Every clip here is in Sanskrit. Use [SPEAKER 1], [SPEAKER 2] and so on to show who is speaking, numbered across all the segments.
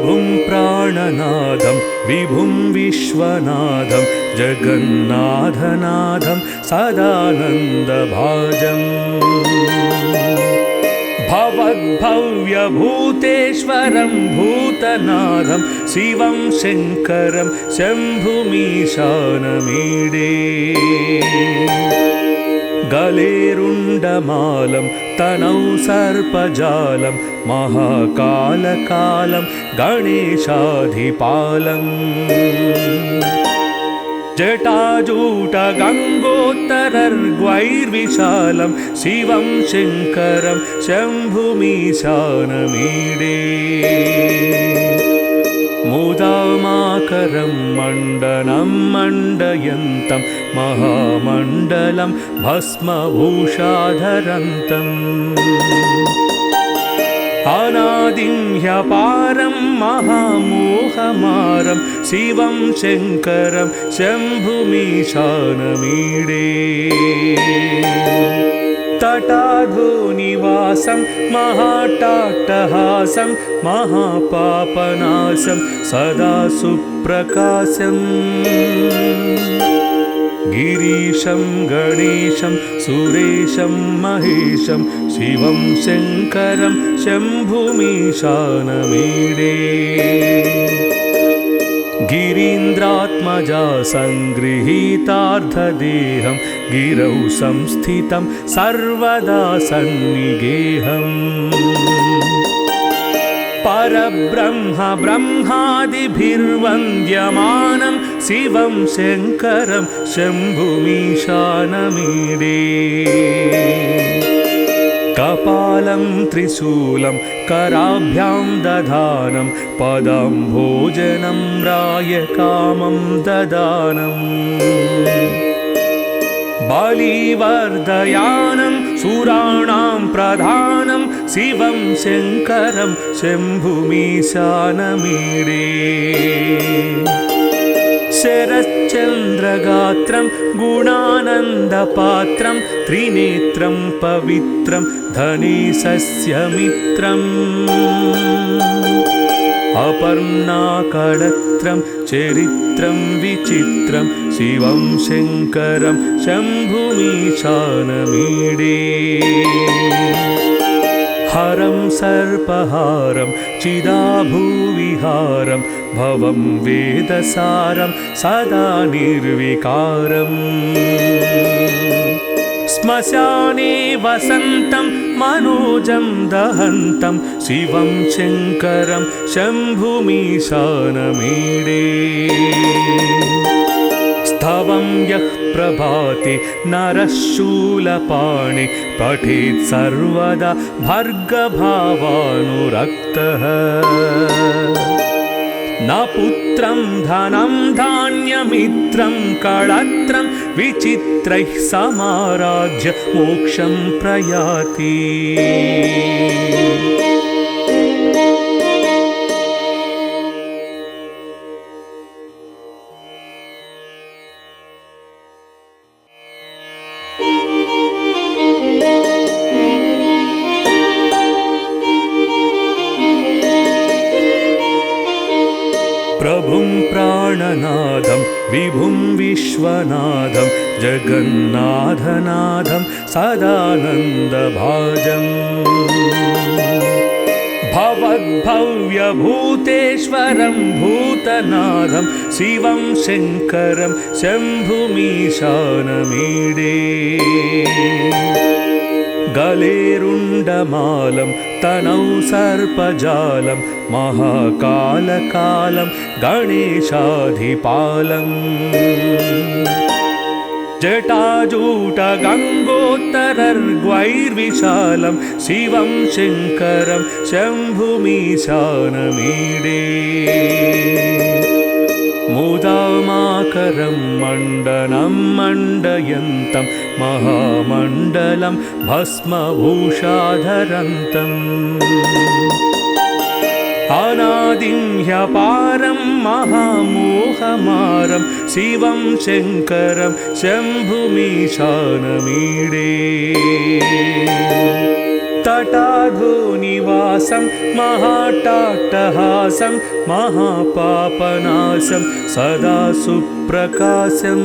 [SPEAKER 1] प्रभुं प्राणनादं विभुं विश्वनाथं जगन्नाथनाथं सदानन्दभाजम् भवद्भव्यभूतेश्वरं भूतनाथं शिवं शङ्करं शम्भुमीशानमीडे गलेरुण्डमालं तनौ सर्पजालं महाकालकालं गणेशाधिपालम् जटाजूटगङ्गोत्तरर्ग्वैर्विशालं शिवं शङ्करं शम्भुमीशानमीडे मुदामाकरं मण्डनं मण्डयन्तं महामण्डलं भस्मभूषाधरन्तम् अनादिं ह्यपारं महामोहमारं शिवं शङ्करं शम्भुमीशानमीडे तटाधोनिवासं महाट्टहासं महापापनाशं सदा सुप्रकाशम् गिरीशं गणेशं सुरेशं महेशं शिवं शङ्करं शम्भुमीशानमीडे गिरीन्द्रात्मजा सङ्गृहीतार्धदेहं गिरौ संस्थितं सर्वदा सन्निगेहम् परब्रह्म ब्रह्मादिभिर्वन्द्यमानं शिवं शङ्करं शम्भुमीशानमीडे कपालं त्रिशूलं कराभ्यां दधानं पदं भोजनं रायकामं ददानम् बलिवर्धयानं सुराणां प्रधानं शिवं शङ्करं शम्भुमीशानमीडे शरच्चन्द्रगात्रं गुणानन्दपात्रं त्रिनेत्रं पवित्रं धनेशस्य मित्रम् अपर्णाकळत्रं चरित्रं विचित्रं शिवं शङ्करं शम्भुमीशानमीडे हरं सर्पहारं चिदाभूविहारं भवं वेदसारं सदा निर्विकारम् श्मशाने वसन्तं मनोजं दहन्तं शिवं शङ्करं शम्भुमीशानमीडे स्तवं यः प्रभाते नरः शूलपाणे पठेत् सर्वदा भर्गभावानुरक्तः न पुत्रं धनं धान्यमित्रं कळत्रं विचित्रैः समाराध्य मोक्षं प्रयाति प्रभुं प्राणनादं विभुं विश्वनाथं जगन्नाथनाथं सदानन्दभाजम् भवद्भव्यभूतेश्वरं भूतनाथं शिवं शङ्करं शम्भुमीशानमीडे गलेरुण्डमालं तनौ सर्पजालं महाकालकालं गणेशाधिपालम् जटाजूटगङ्गोत्तरर्ग्वैर्विशालं शिवं शङ्करं शम्भुमीशानमीडे मुदामाकरं मण्डनं मण्डयन्तं महामण्डलं भस्मभूषाधरन्तम् अनादिं ह्यपारं महामोहमारं शिवं शङ्करं शम्भुमीशानमीडे तटाधोनिवासं महाट्टाट्टहासं महापापनाशं सदा सुप्रकाशम्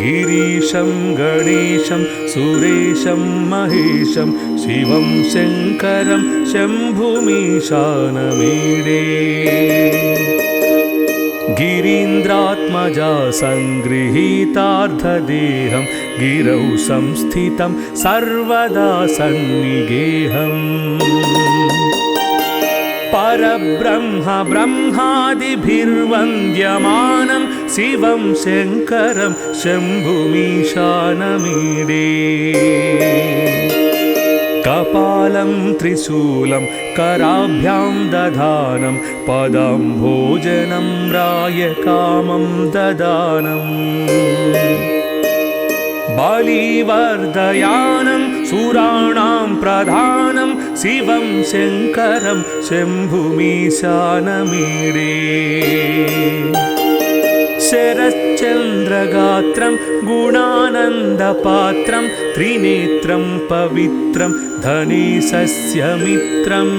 [SPEAKER 1] गिरीशं गणेशं सुरेशं महेशं शिवं शङ्करं शम्भुमीशानमीडे गिरीन्द्रात्मजा सङ्गृहीतार्धदेहं गिरौ संस्थितं सर्वदा सन्निगेहम् परब्रह्म ब्रह्मादिभिर्वन्द्यमानं शिवं शङ्करं शम्भुमीशानमीडे कपालं त्रिशूलं कराभ्यां दधानं पदं भोजनं रायकामं ददानम् बलिवर्धयानं सुराणां प्रधानं शिवं शङ्करं शम्भुमीशानमीडे शरच्चन्द्रगात्रं गुणानन्दपात्रं त्रिनेत्रं पवित्रं धनेशस्य मित्रम्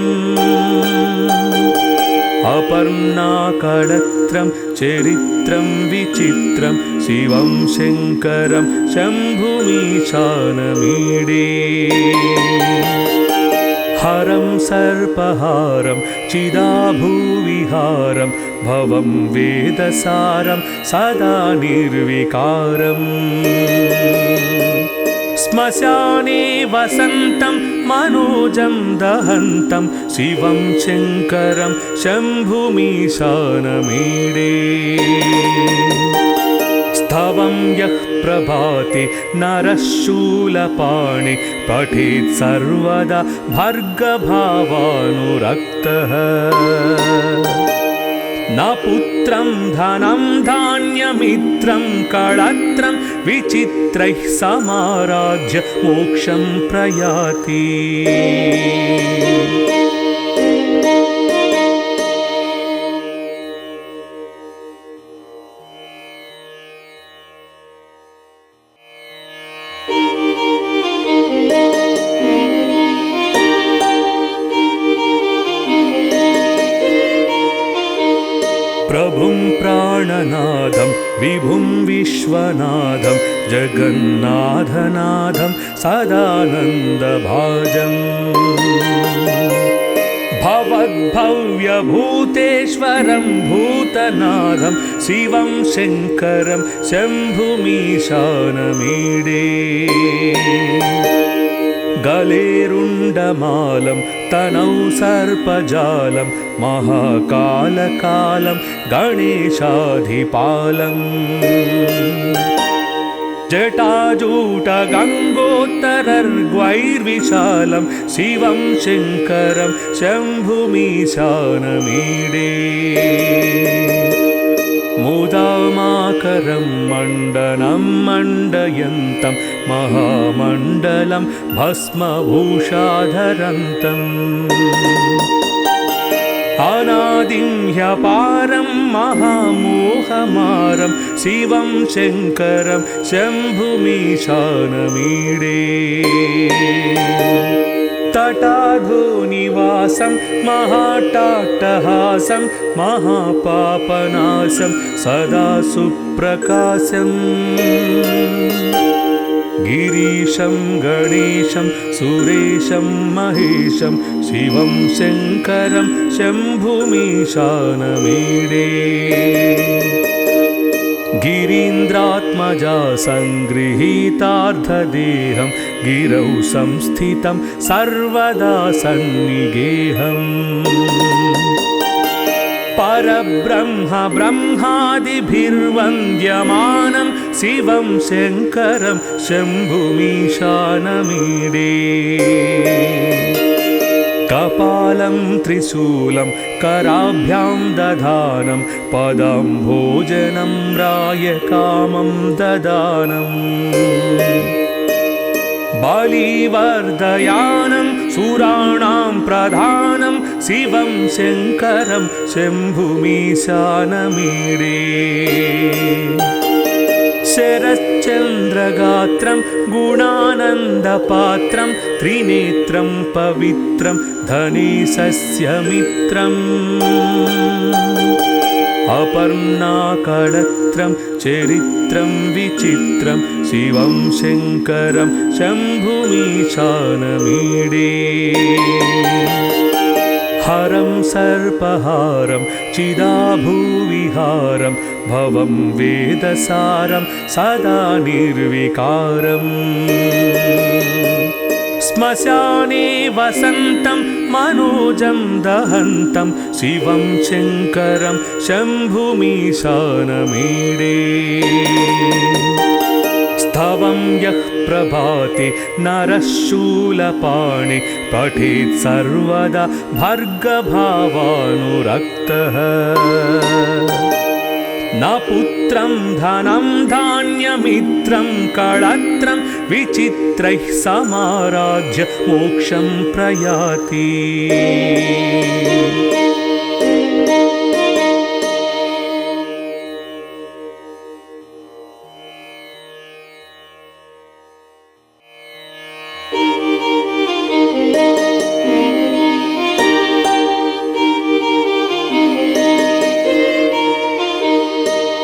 [SPEAKER 1] अपर्णाकळत्रं चरित्रं विचित्रं शिवं शङ्करं शम्भुमीशानमीडे हरं सर्पहारं चिदाभूविहारं भवं वेदसारं सदा निर्विकारम् श्मशाने वसन्तं मनोजं दहन्तं शिवं शङ्करं शम्भुमीशानमीडे स्तवं यः प्रभाते नरः शूलपाणे पठेत् सर्वदा भर्गभावानुरक्तः न पुत्रं धनं धान्यमित्रं कळत्रं विचित्रैः समाराज्य मोक्षं प्रयाति प्रभुं प्राणनादं विभुं विश्वनाथं जगन्नाथनाथं सदानन्दभाजम् भवद्भव्यभूतेश्वरं भूतनाथं शिवं शङ्करं शम्भुमीशानमीडे गलेरुण्डमालं तनौ सर्पजालं महाकालकालं गणेशाधिपालम् जटाजूटगङ्गोत्तरर्ग्वैर्विशालं शिवं शङ्करं शम्भुमीशानमीडे मुदामाकरं मण्डनं मण्डयन्तं महामण्डलं भस्मभूषाधरन्तम् अनादिं ह्यपारं महामोहमारं शिवं शङ्करं शम्भुमीशानमीडे तटाधोनिवासं महाट्टाट्टहासं महापापनाशं सदा सुप्रकाशम् गिरीशं गणेशं सुरेशं महेशं शिवं शङ्करं शम्भुमीशानमीडे गिरीन्द्रात्मजा सङ्गृहीतार्धदेहं गिरौ संस्थितं सर्वदा सन्निगेहम् परब्रह्म ब्रह्मादिभिर्वन्द्यमानं शिवं शङ्करं शम्भुमीशानमीडे कपालं त्रिशूलं कराभ्यां दधानं पदं भोजनं रायकामं ददानम् बलिवर्धयानं सुराणां प्रधानं शिवं शङ्करं शम्भुमीशानमीडे शरच्चन्द्रगात्रं शरच्चन्द्रगात्रं गुणानन्दपात्रं त्रिनेत्रं पवित्रं धनेशस्यमित्रम् अपर्णाकळत्रं चरित्रं विचित्रं शिवं शङ्करं शम्भुमीशानमीडे हरं सर्पहारं चिदाभूविहारं भवं वेदसारं सदा निर्विकारम् श्मशाने वसन्तं मनोजं दहन्तं शिवं शङ्करं शम्भुमीशानमीडे स्तवं यः प्रभाते नरः शूलपाणे पठेत् सर्वदा भर्गभावानुरक्तः न पुत्रं धनं धान्यमित्रं कळत्रं विचित्रैः समाराज्य मोक्षं प्रयाति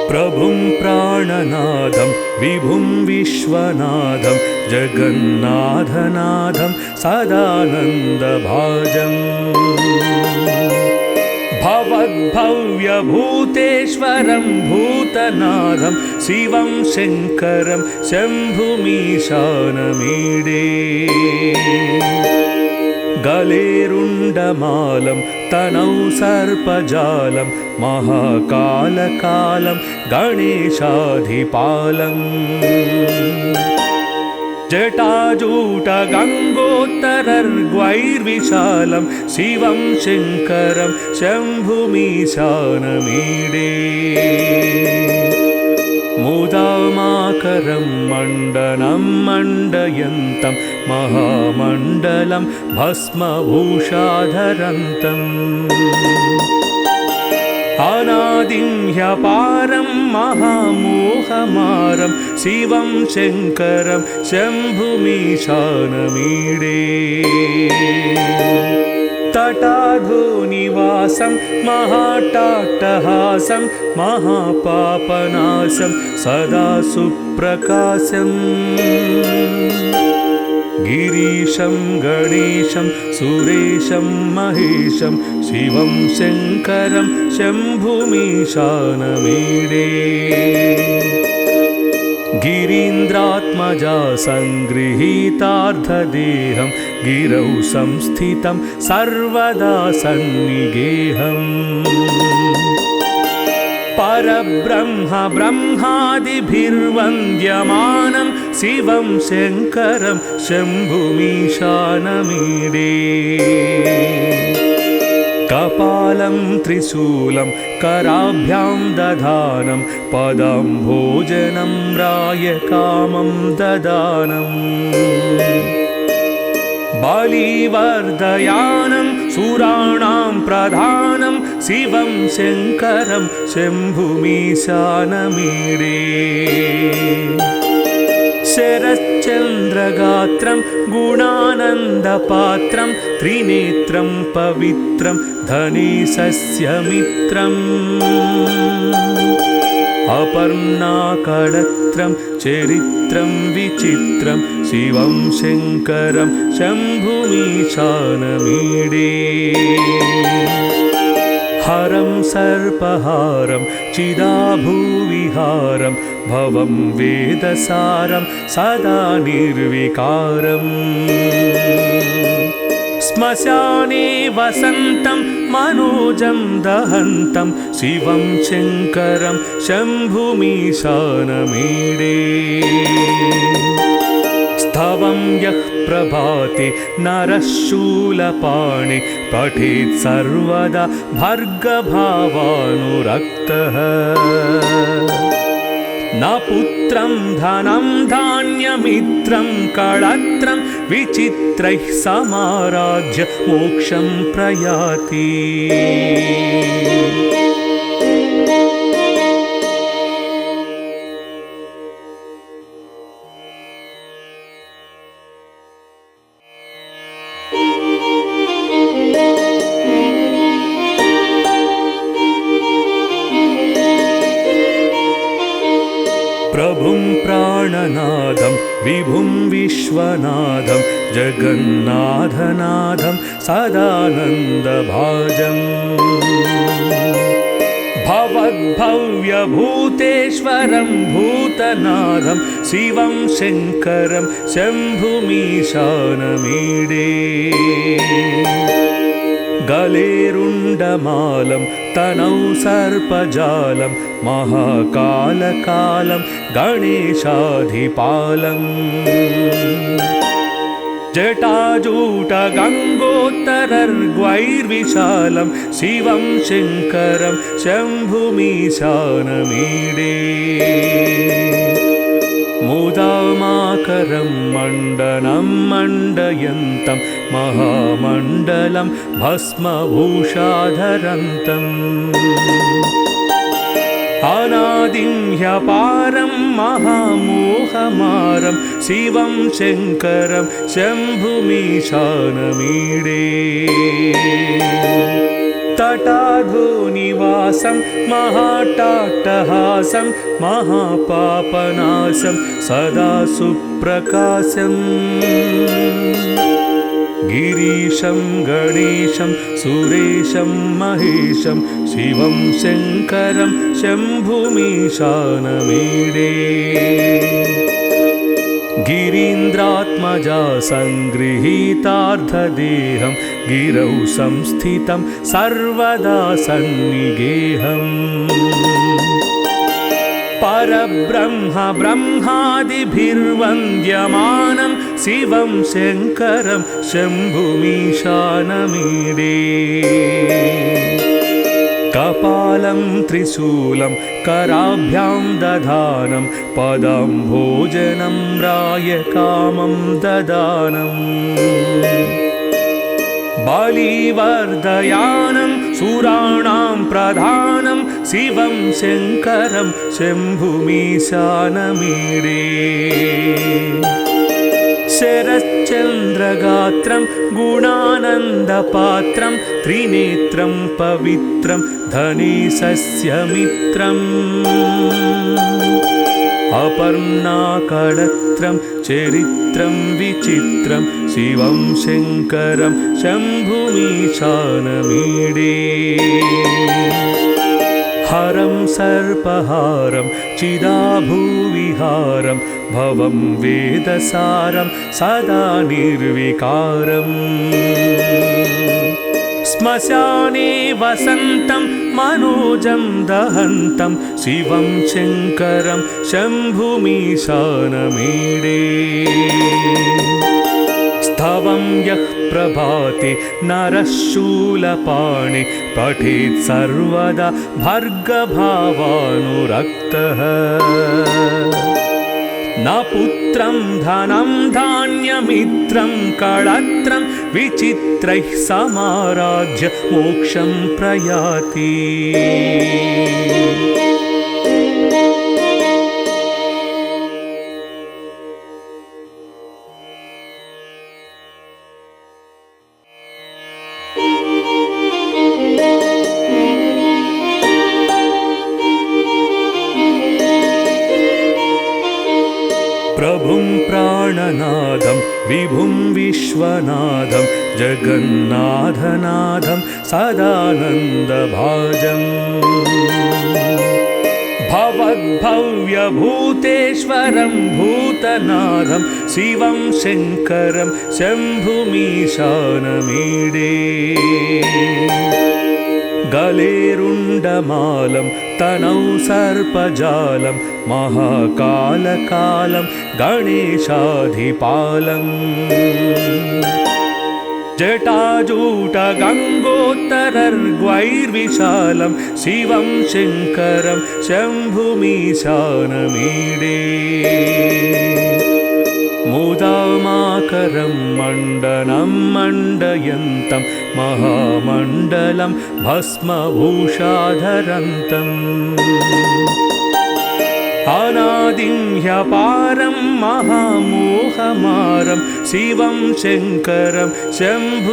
[SPEAKER 1] प्रभुं प्राणनादं विभुं विश्वनाथं जगन्नाथनाथं सदानन्दभाजम् भवद्भव्यभूतेश्वरं भूतनाथं शिवं शङ्करं शम्भुमीशानमीडे गलेरुण्डमालं तनौ सर्पजालं महाकालकालं गणेशाधिपालम् जटाजूटगङ्गोत्तरर्ग्वैर्विशालं शिवं शङ्करं शम्भुमीशानमीडे मुदामाकरं मण्डनं मण्डयन्तं महामण्डलं भस्मभूषाधरन्तम् अनादिं ह्यपारं महामोहमारं शिवं शङ्करं शम्भुमीशानमीडे तटाधोनिवासं महाट्टहासं महापापनाशं सदा सुप्रकाशम् गिरीशं गणेशं सुरेशं महेशं शिवं शङ्करं शम्भुमीशानमीडे गिरीन्द्रात्मजा सङ्गृहीतार्धदेहं गिरौ संस्थितं सर्वदा सन्निगेहम् परब्रह्म ब्रह्मादिभिर्वन्द्यमानं शिवं शङ्करं शम्भुमीशानमीडे कपालं त्रिशूलं कराभ्यां दधानं पदं भोजनं रायकामं ददानम् बलिवर्धयानं सुराणां प्रधानं शिवं शङ्करं शम्भुमीशानमीडे शरच्चन्द्रगात्रं गुणानन्दपात्रं त्रिनेत्रं पवित्रं धनेशस्यमित्रम् अपर्णाकळत्रं चरित्रं विचित्रं शिवं शङ्करं शम्भुमीशानमीडे हरं सर्पहारं चिदाभूविहारं भवं वेदसारं सदा निर्विकारम् श्मशाने वसन्तं मनोजं दहन्तं शिवं शङ्करं शम्भुमीशानमीडे स्तवं यः प्रभाते नरः शूलपाणे पठेत् सर्वदा भर्गभावानुरक्तः न पुत्रं धनं धान्यमित्रं कळत्रं विचित्रैः समाराज्य मोक्षं प्रयाति प्रभुं प्राणनादं विभुं विश्वनाथं जगन्नाथनाथं सदानन्दभाजम् भवद्भव्यभूतेश्वरं भूतनाथं शिवं शङ्करं शम्भुमीशानमीडे गलेरुण्डमालं तनौ सर्पजालं महाकालकालं गणेशाधिपालम् जटाजूटगङ्गोत्तरर्ग्वैर्विशालं शिवं शङ्करं शम्भुमीशानमीडे मुदामाकरं मण्डनं मण्डयन्तं महामण्डलं भस्मभूषाधरन्तम् अनादिं ह्यपारं महामोहमारं शिवं शङ्करं शम्भुमीशानमीडे तटाधोनिवासं महाट्टाट्टहासं महापापनाशं सदा सुप्रकाशम् गिरीशं गणेशं सुरेशं महेशं शिवं शङ्करं शम्भुमीशानमीडे गिरीन्द्रात्मजा सङ्गृहीतार्धदेहं गिरौ संस्थितं सर्वदा सन्निगेहम् परब्रह्म ब्रह्मादिभिर्वन्द्यमानं शिवं शङ्करं शम्भुमीशानमीडे कपालं त्रिशूलं कराभ्यां दधानं पदं भोजनं रायकामं ददानम् बलिवर्धयानं सुराणां प्रधानं शिवं शङ्करं शम्भुमीशानमीडे शरच्चन्द्रगात्रं गुणानन्दपात्रं त्रिनेत्रं पवित्रं धनेशस्य मित्रम् अपर्णाकळत्रं चरित्रं विचित्रं शिवं शङ्करं शम्भुमीशानमीडे हरं सर्पहारं चिदाभूविहारं भवं वेदसारं सदा निर्विकारम् श्मशाने वसन्तं मनोजं दहन्तं शिवं शङ्करं शम्भुमीशानमीडे स्तवं यः प्रभाते नरः शूलपाणे पठेत् सर्वदा भर्गभावानुरक्तः न पुत्रं धनं धान्यमित्रं कळत्रं विचित्रैः समाराज्य मोक्षं प्रयाति प्रभुं प्राणनादं विभुं विश्वनाथं जगन्नाथनाथं सदानन्दभाजम् भवद्भव्यभूतेश्वरं भूतनाथं शिवं शङ्करं शम्भुमीशानमीडे गलेरुण्डमालं तनौ सर्पजालं महाकालकालं गणेशाधिपालम् जटाजूटगङ्गोत्तरर्ग्वैर्विशालं शिवं शङ्करं शम्भुमीशानमीडे मुदामाकरं मण्डनं मण्डयन्तं महामण्डलं भस्मभूषाधरन्तम् अनादिं ह्यपारं महामोहमारं शिवं शङ्करं शम्भुमीशानमीडे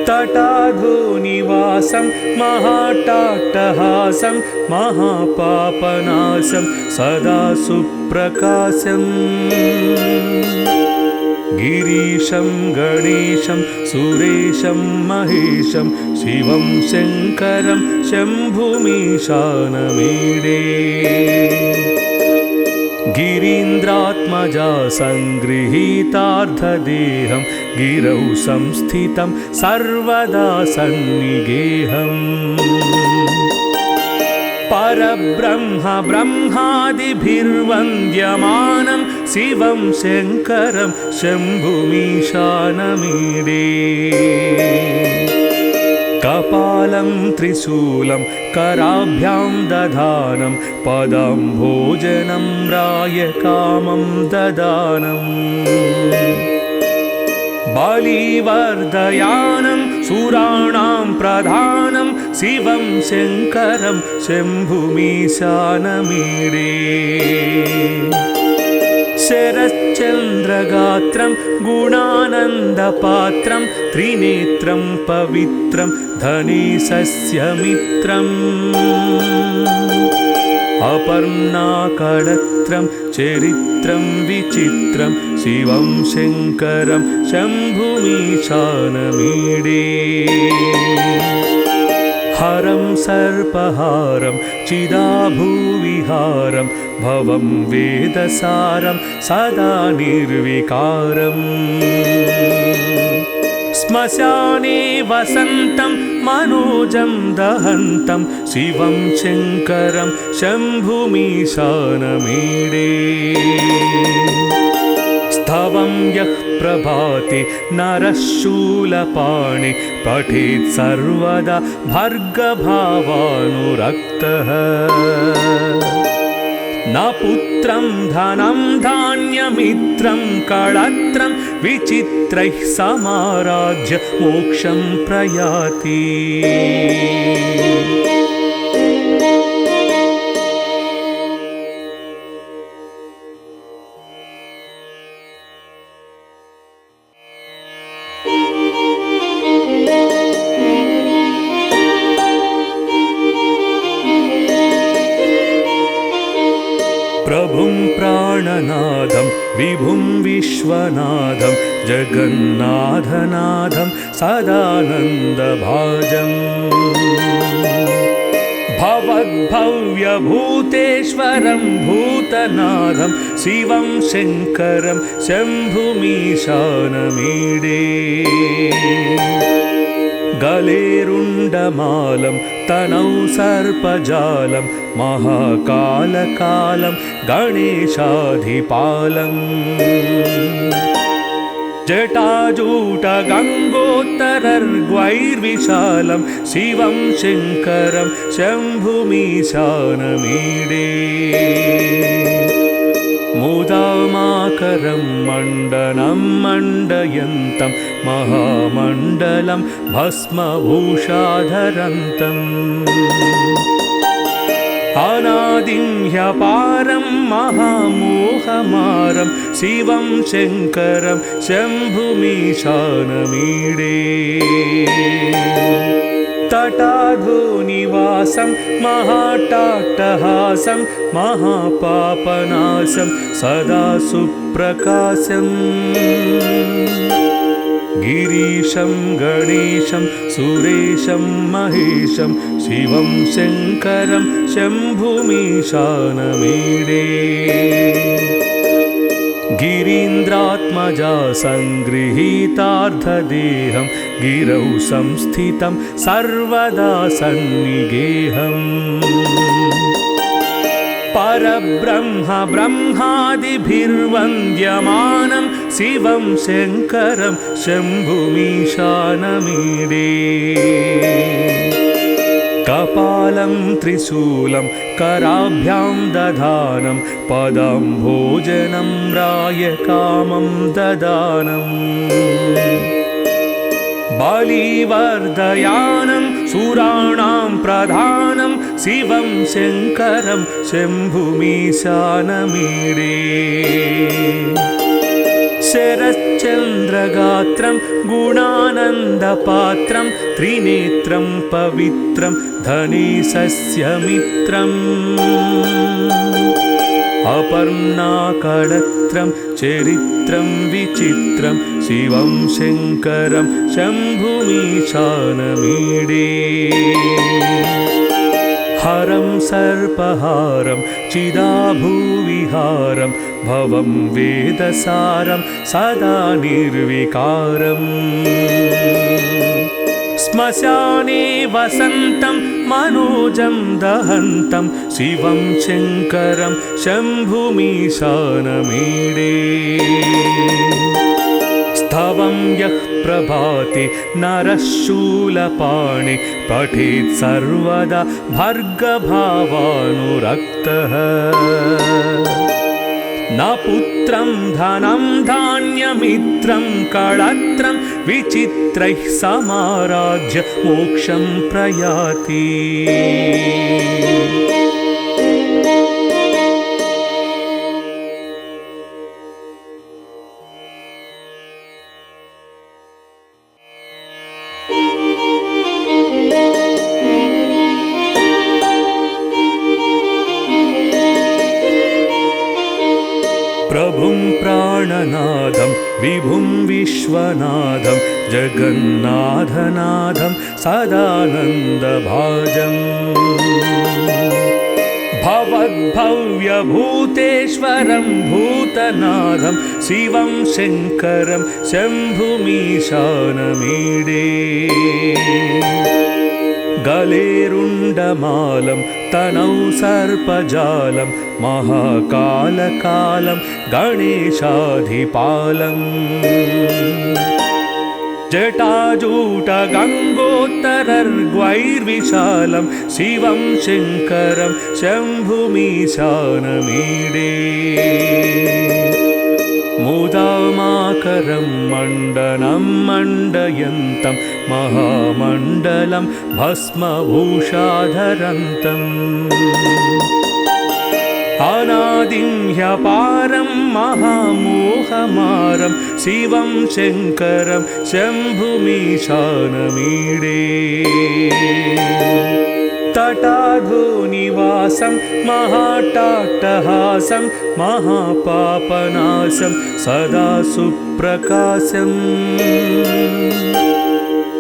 [SPEAKER 1] तटाधोनिवासं महाट्टाट्टहासं महापापनाशं सदा सुप्रकाशम् गिरीशं गणेशं सुरेशं महेशं शिवं शङ्करं शम्भुमीशानमीडे गिरीन्द्रात्मजा सङ्गृहीतार्धदेहं गिरौ संस्थितं सर्वदा सन्निगेहम् परब्रह्म ब्रह्मादिभिर्वन्द्यमानं शिवं शङ्करं शम्भुमीशानमीडे कपालं त्रिशूलं कराभ्यां दधानं पदं भोजनं रायकामं ददानम् बलिवर्धयानं सुराणां प्रधानं शिवं शङ्करं शम्भुमीशानमीडे शरच्चन्द्रगात्रं गुणानन्दपात्रं त्रिनेत्रं पवित्रं धनेशस्य मित्रम् अपर्णाकळत्रं चरित्रं विचित्रं शिवं शङ्करं शम्भुमीशानमीडे हरं सर्पहारं चिदाभूविहारं भवं वेदसारं सदा निर्विकारम् श्मशाने वसन्तं मनोजं दहन्तं शिवं शङ्करं शम्भुमीशानमीडे स्तवं यः प्रभाते नरः शूलपाणे पठेत् सर्वदा भर्गभावानुरक्तः न पुत्रं धनं धान्यमित्रं कळत्रं विचित्रैः समाराध्य मोक्षं प्रयाति प्रभुं प्राणनादं विभुं विश्वनाथं जगन्नाथनाथं सदानन्दभाजम् भवद्भव्यभूतेश्वरं भूतनाथं शिवं शङ्करं शम्भुमीशानमीडे गलेरुण्डमालं तनौ सर्पजालं महाकालकालं गणेशाधिपालम् जटाजूटगङ्गोत्तरर्ग्वैर्विशालं शिवं शङ्करं शम्भुमीशानमीडे मुदामाकरं मण्डनं मण्डयन्तं महामण्डलं भस्मभूषाधरन्तम् अनादिं ह्यपारं महामोहमारं शिवं शङ्करं शम्भुमीशानमीडे तटाधोनिवासं महाट्टाट्टहासं महापापनाशं सदा सुप्रकाशम् गिरीशं गणेशं सुरेशं महेशं शिवं शङ्करं शम्भुमीशानमीडे गिरीन्द्रात्मजा सङ्गृहीतार्धदेहं गिरौ संस्थितं सर्वदा सन्निगेहम् परब्रह्म ब्रह्मादिभिर्वन्द्यमानं शिवं शङ्करं शम्भुमीशानमीडे कपालं त्रिशूलं कराभ्यां दधानं पदं भोजनं रायकामं ददानम् बलिवर्धयानं सुराणां प्रधानं शिवं शङ्करं शम्भुमीशानमीडे शरच्चन्द्रगात्रं गुणानन्दपात्रं त्रिनेत्रं पवित्रं धनेशस्य अपर्णाकळत्रं चरित्रं विचित्रं शिवं शङ्करं शम्भुमीशानमीडे हरं सर्पहारं चिदाभूविहारं भवं वेदसारं सदा निर्विकारम् श्मशाने वसन्तं मनोजं दहन्तं शिवं शङ्करं शम्भुमीशानमीडे स्तवं यः प्रभाते नरः शूलपाणे पठेत् सर्वदा भर्गभावानुरक्तः न पुत्रं धनं धान्यमित्रं कळत्रं विचित्रैः समाराज्य मोक्षं प्रयाति प्रभुं प्राणनादं विभुं विश्वनाथं जगन्नाथनाथं सदानन्दभाजम् भवद्भव्यभूतेश्वरं भूतनाथं शिवं शङ्करं शम्भुमीशानमीडे गलेरुण्डमालं तनौ सर्पजालं महाकालकालं गणेशाधिपालम् जटाजूटगङ्गोत्तरर्ग्वैर्विशालं शिवं शङ्करं शम्भुमीशानमीडे मुदामाकरं मण्डनं मण्डयन्तं महामण्डलं भस्मभूषाधरन्तम् अनादिं ह्यपारं महामोहमारं शिवं शङ्करं शम्भुमीशानमीडे तटाधोनिवासं महाट्टहासं महापापनाशं सदा सुप्रकाशम्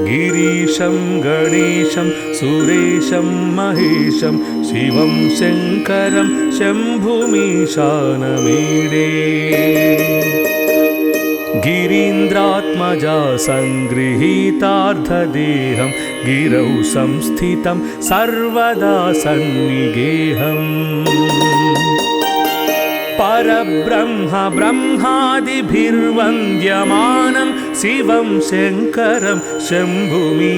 [SPEAKER 1] गिरीशं गणेशं सुरेशं महेशं शिवं शङ्करं शम्भुमीशानमीडे गिरीन्द्रात्मजा सङ्गृहीतार्धदेहं गिरौ संस्थितं सर्वदा सन्निगेहम् परब्रह्म ब्रह्मादिभिर्वन्द्यमानं शिवं शङ्करं शम्भुमीशानमीडे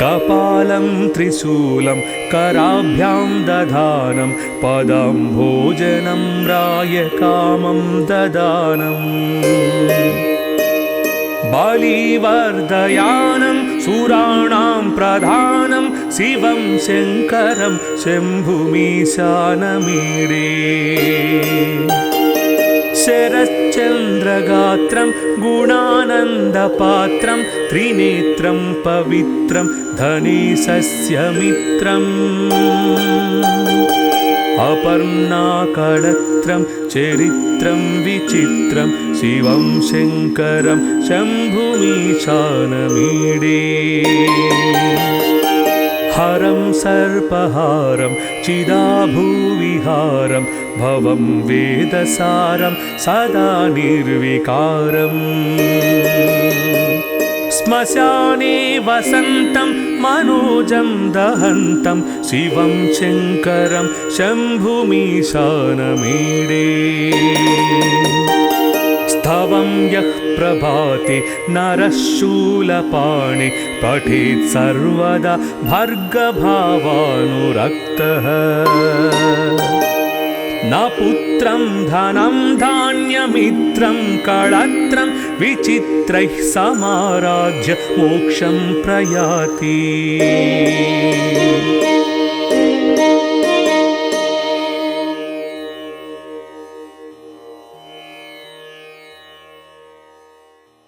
[SPEAKER 1] कपालं त्रिशूलं कराभ्यां दधानं पदं भोजनं रायकामं ददानम् बलिवर्धयानं सुराणां प्रधानं शिवं शङ्करं शम्भुमीशानमीडे शरच्चन्द्रगात्रं गुणानन्दपात्रं त्रिनेत्रं पवित्रं धनेशस्य मित्रम् अपर्णाकळत्रं चरित्रं विचित्रं शिवं शङ्करं शम्भुमीशानमीडे हरं सर्पहारं चिदाभूविहारं भवं वेदसारं सदा निर्विकारम् श्मशाने वसन्तं मनोजं दहन्तं शिवं शङ्करं शम्भुमीशानमीडे स्तवं यः प्रभाते नरः शूलपाणे पठेत् सर्वदा भर्गभावानुरक्तः न पुत्रं धनं धान्यमित्रं कळत्रं विचित्रैः समाराज्य मोक्षं प्रयाति।